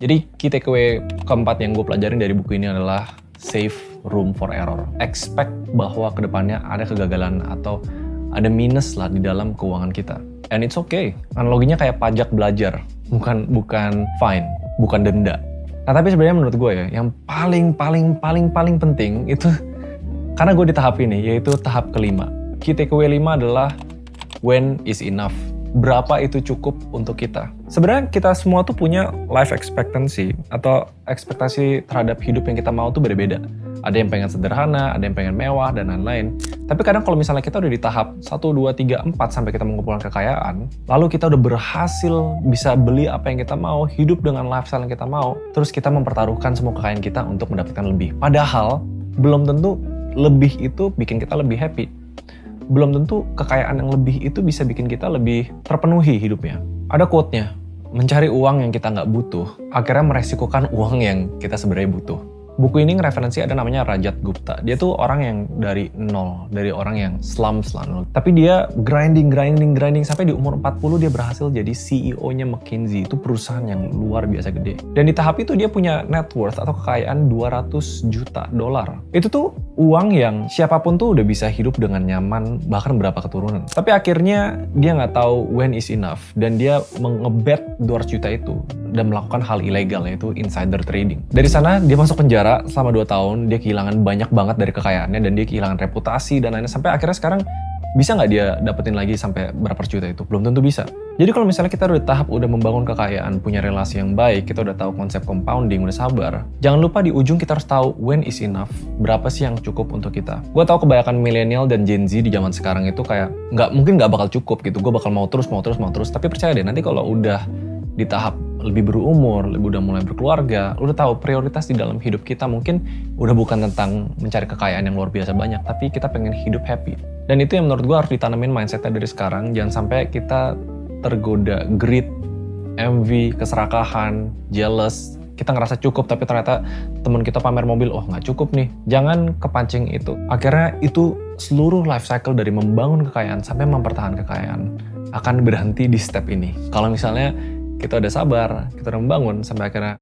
Jadi key takeaway keempat yang gue pelajarin dari buku ini adalah save room for error. Expect bahwa kedepannya ada kegagalan atau ada minus lah di dalam keuangan kita. And it's okay. Analoginya kayak pajak belajar, bukan fine, bukan denda. Nah tapi sebenarnya menurut gue ya, yang paling penting itu karena gue di tahap ini, yaitu tahap kelima. Key takeaway 5 adalah when is enough. Berapa itu cukup untuk kita. Sebenarnya kita semua tuh punya life expectancy atau ekspektasi terhadap hidup yang kita mau tuh beda-beda. Ada yang pengen sederhana, ada yang pengen mewah, dan lain-lain. Tapi kadang kalau misalnya kita udah di tahap 1, 2, 3, 4 sampai kita mengumpulkan kekayaan, lalu kita udah berhasil bisa beli apa yang kita mau, hidup dengan lifestyle yang kita mau, terus kita mempertaruhkan semua kekayaan kita untuk mendapatkan lebih. Padahal, belum tentu lebih itu bikin kita lebih happy. Belum tentu kekayaan yang lebih itu bisa bikin kita lebih terpenuhi hidupnya. Ada quote-nya, mencari uang yang kita nggak butuh, akhirnya meresikokan uang yang kita sebenarnya butuh. Buku ini ngereferensi ada namanya Rajat Gupta. Dia tuh orang yang dari nol, dari orang yang slums lah. Tapi dia grinding sampai di umur 40 dia berhasil jadi CEO-nya McKinsey. Itu perusahaan yang luar biasa gede. Dan di tahap itu dia punya net worth atau kekayaan $200 juta. Itu tuh uang yang siapapun tuh udah bisa hidup dengan nyaman, bahkan berapa keturunan. Tapi akhirnya dia nggak tahu when is enough. Dan dia mengebet 200 juta itu dan melakukan hal ilegal, yaitu insider trading. Dari sana dia masuk penjara selama 2 tahun, dia kehilangan banyak banget dari kekayaannya dan dia kehilangan reputasi dan lainnya, sampai akhirnya sekarang bisa nggak dia dapetin lagi sampai berapa juta itu? Belum tentu bisa. Jadi kalau misalnya kita udah tahap udah membangun kekayaan, punya relasi yang baik, kita udah tahu konsep compounding, udah sabar, jangan lupa di ujung kita harus tahu when is enough, berapa sih yang cukup untuk kita. Gue tahu kebanyakan milenial dan Gen Z di zaman sekarang itu kayak mungkin nggak bakal cukup gitu, gue bakal mau terus, tapi percaya deh nanti kalau udah di tahap lebih berumur, udah mulai berkeluarga, udah tahu prioritas di dalam hidup kita mungkin udah bukan tentang mencari kekayaan yang luar biasa banyak, tapi kita pengen hidup happy. Dan itu yang menurut gue harus ditanamin mindsetnya dari sekarang, jangan sampai kita tergoda greed, envy, keserakahan, jealous, kita ngerasa cukup tapi ternyata teman kita pamer mobil, oh nggak cukup nih. Jangan kepancing itu. Akhirnya itu seluruh life cycle dari membangun kekayaan sampai mempertahankan kekayaan akan berhenti di step ini. Kalau misalnya kita udah sabar, kita udah membangun sampai akhirnya